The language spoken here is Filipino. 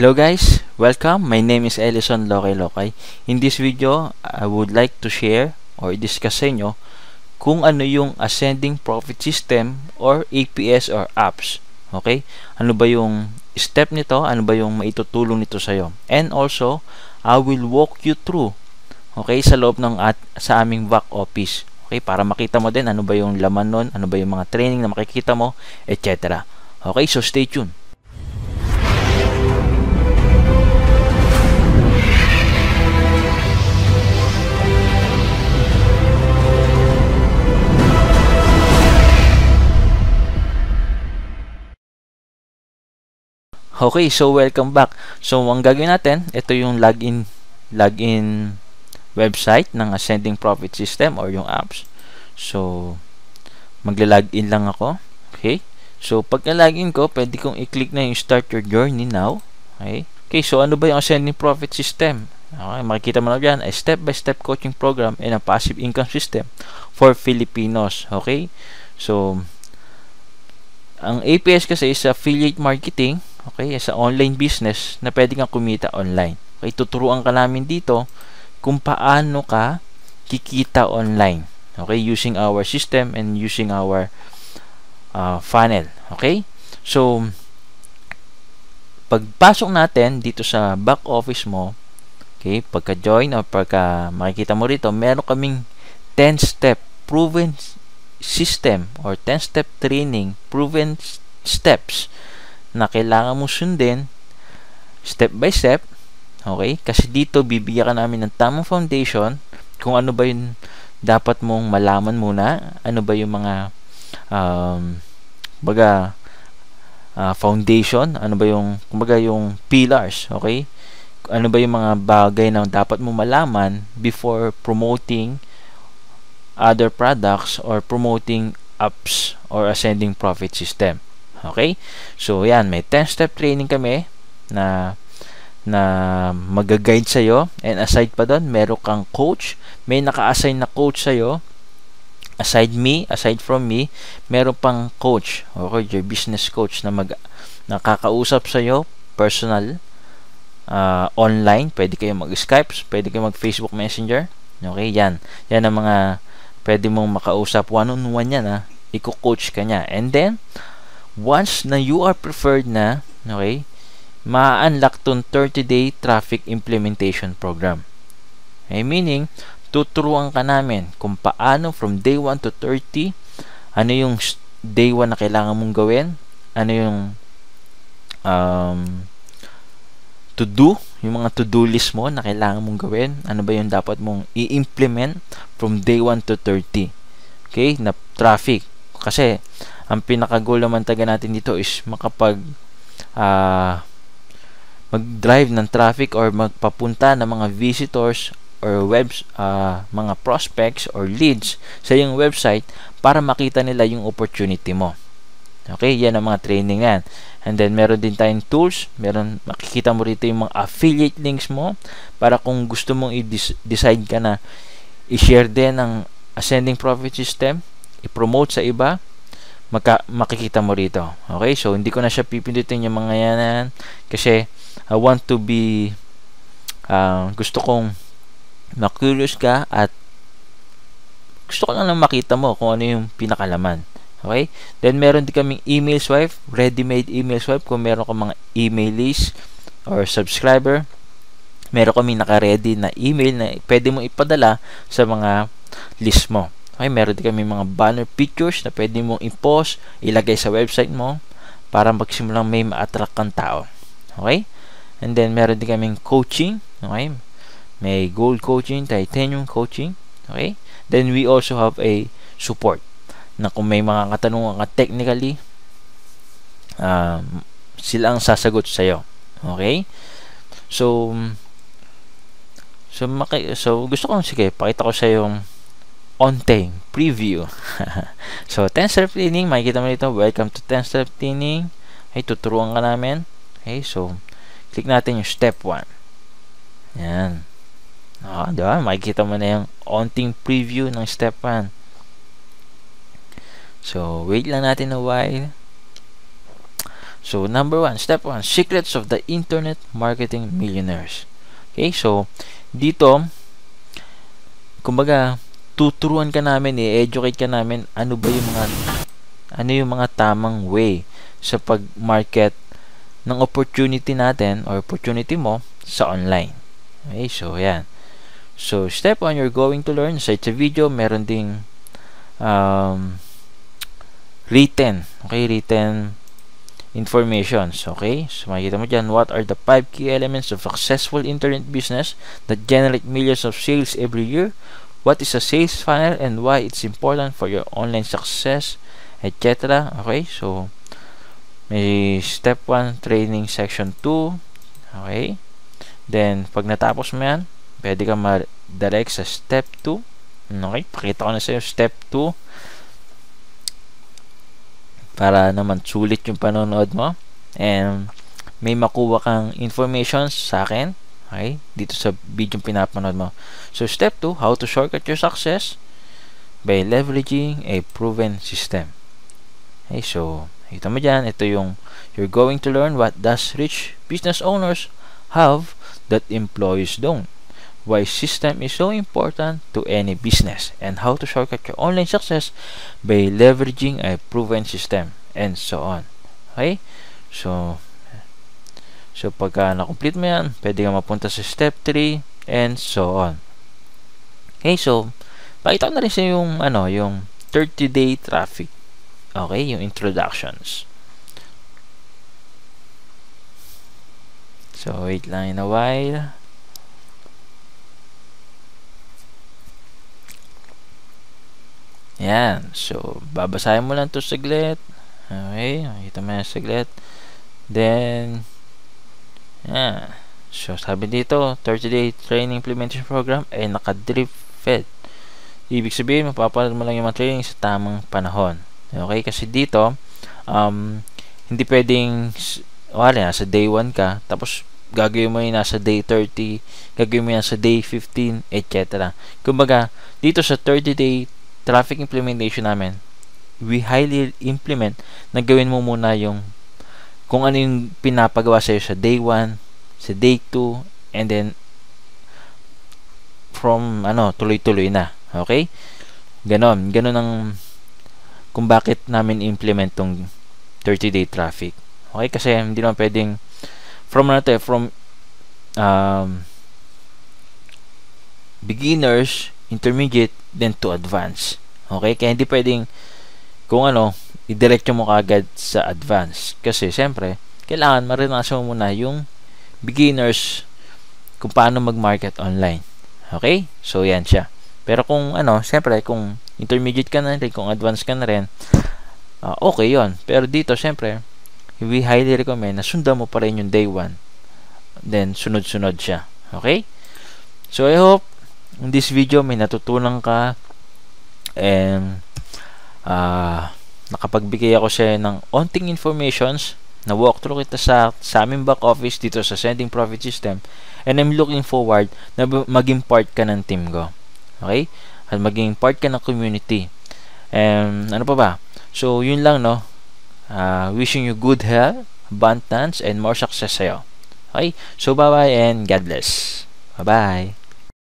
Hello guys, welcome. My name is Ellison Lokay Lokay. In this video, I would like to share or discuss sa inyo kung ano yung Ascending Profit System or APS or apps. Okay? Ano ba yung step nito? Ano ba yung maitutulong nito sa iyo? And also, I will walk you through sa loob ng sa aming back office. Okay? Para makita mo din ano ba yung laman nun, ano ba yung mga training na makikita mo, etc. Okay? So stay tuned. Okay, so welcome back. So, ang gagawin natin, ito yung login website ng Ascending Profit System or yung apps. So, magla-login lang ako. Okay? So, pag na-login ko, pwede kong i-click na yung Start Your Journey Now. Okay? Okay, so ano ba yung Ascending Profit System? Okay, makikita mo na dyan, a step-by-step coaching program and a passive income system for Filipinos. Okay? So, ang APS kasi is affiliate marketing. Okay, sa online business na pwede kang kumita online. Okay, tuturuan ka namin dito kung paano ka kikita online. Okay, using our system and using our funnel. Okay, so pagpasok natin dito sa back office mo, okay, pagka-join o pagka makikita mo rito, meron kaming 10-step proven system or 10-step training, proven steps na kailangan mo sundin step by step. Okay? Kasi dito bibigyan ka namin ng tamang foundation kung ano ba yung dapat mong malaman muna, ano ba yung mga foundation, ano ba yung kumbaga yung pillars. Okay? Ano ba yung mga bagay na dapat mo malaman before promoting other products or promoting apps or Ascending Profit System. Okay? So, yan. May 10-step training kami na mag-guide sa'yo. And aside pa doon, meron kang coach. May naka-assign na coach sa'yo. Aside from me, meron pang coach. Okay? Your business coach na nakakausap sa'yo. Personal. Online. Pwede kayo mag-Skype. Pwede kayo mag-Facebook Messenger. Okay? Yan. Yan ang mga pwede mong makausap. One-on-one yan, ha? Iko-coach ka niya. And then, once na you are preferred na, okay, ma-unlock tong 30-day traffic implementation program. Okay, meaning, tuturuan ka namin kung paano from day 1 to 30, ano yung day 1 na kailangan mong gawin, ano yung to do, yung mga to-do list mo na kailangan mong gawin, ano ba yung dapat mong i-implement from day 1 to 30. Okay, na traffic. Kasi, ang pinaka-goal naman taga natin dito is mag-drive ng traffic or magpapunta ng mga visitors or mga prospects or leads sa iyong website para makita nila yung opportunity mo. Okay, yan ang mga training yan. And then, meron din tayong tools. Makikita mo rito yung mga affiliate links mo para kung gusto mong i-decide ka na i-share din ang Ascending Profit System, i-promote sa iba, makikita mo rito. Okay? So, hindi ko na siya pipindutin yung mga yan kasi I want to be gusto kong ma-curious ka at gusto ko lang makita mo kung ano yung pinakalaman. Okay? Then, meron din kaming email swipe, ready-made email swipe kung meron ka mga email list or subscriber. Meron kaming naka-ready na email na pwede mo ipadala sa mga list mo. Okay, meron din kami mga banner pictures na pwede mong i-post, ilagay sa website mo para magsimulang may ma-attract kang tao. Okay? And then, meron din kaming coaching. Okay? May gold coaching, titanium coaching. Okay? Then, we also have a support na kung may mga katanungan ka technically, sila ang sasagot sa'yo. Okay? So gusto ko pakita ko sa yung on-time preview. So, 10-step training, makikita mo dito, welcome to 10-step training. Okay, tuturuan ka namin. Okay, so, click natin yung step 1. Yan. Diba? Makikita mo na yung on-time preview ng step 1. So, wait lang natin a while. So, number 1, step 1, secrets of the internet marketing millionaires. Okay, so, dito, kumbaga, tuturuan ka namin, i-educate ka namin, ano yung mga tamang way sa pag-market ng opportunity natin or opportunity mo sa online. Okay, so, yan. So, step 1, you're going to learn. Sa video, meron ding written informations. Okay, so makikita mo dyan, what are the 5 key elements of successful internet business that generate millions of sales every year? What is a sales funnel and why it's important for your online success, etc. Okay, so may step 1 training section 2. Okay, then pag natapos mo yan, pwede ka ma-direct sa step 2. Okay, pakita ko na sa iyo step 2 para naman sulit yung panonood mo and may makuha kang information sa akin, okay, dito sa video pinapanood mo. So step 2, how to shortcut your success by leveraging a proven system. Okay, so kita mo dyan, ito yung you're going to learn what does rich business owners have that employees don't, why system is so important to any business, and how to shortcut your online success by leveraging a proven system, and so on. Okay, so pagka na-complete mo yan, pwede ka mapunta sa step 3 and so on. Okay, so pakita ko na rin sa yung yung 30-day traffic. Okay, yung introductions. So wait lang in a while. Yan. So, babasahin mo lang ito saglit. Okay. Makita mo yan saglit. Then, yan. So, sabi dito, 30-day training implementation program ay naka-drip fed. Ibig sabihin, mapapanood mo lang yung mga training sa tamang panahon. Okay? Kasi dito, hindi pwedeng, wala, nasa day 1 ka, tapos gagawin mo yung nasa day 30, gagawin mo yan sa day 15, etc. Kumbaga, dito sa 30-day traffic implementation namin, we highly implement na gawin mo muna yung kung ano yung pinapagawa sa'yo sa day 1, sa day 2, and then from tuloy-tuloy na. Okay? Ganon ang kung bakit namin implement tong 30-day traffic. Okay? Kasi hindi naman pwedeng from beginners, intermediate, then to advance. Okay? Kaya hindi pwedeng kung i-diretso mo kagad sa advance. Kasi siyempre, kailangan maranasan mo muna yung beginners kung paano mag-market online. Okay? So, yan siya. Pero kung siyempre, kung intermediate ka na rin, kung advanced ka na rin, okay yon. Pero dito, siyempre, we highly recommend na sundan mo pa rin yung day 1. Then, sunod-sunod siya. Okay? So, I hope in this video may natutunan ka and nakapagbigay ako sa ng onting informations na walkthrough kita sa aming back office dito sa Sending Profit System, and I'm looking forward na maging part ka ng team ko. Okay? At maging part ka ng community. And ano pa ba? So, yun lang, wishing you good health, abundance, and more success sa'yo. Okay? So, bye-bye and God bless. Bye-bye.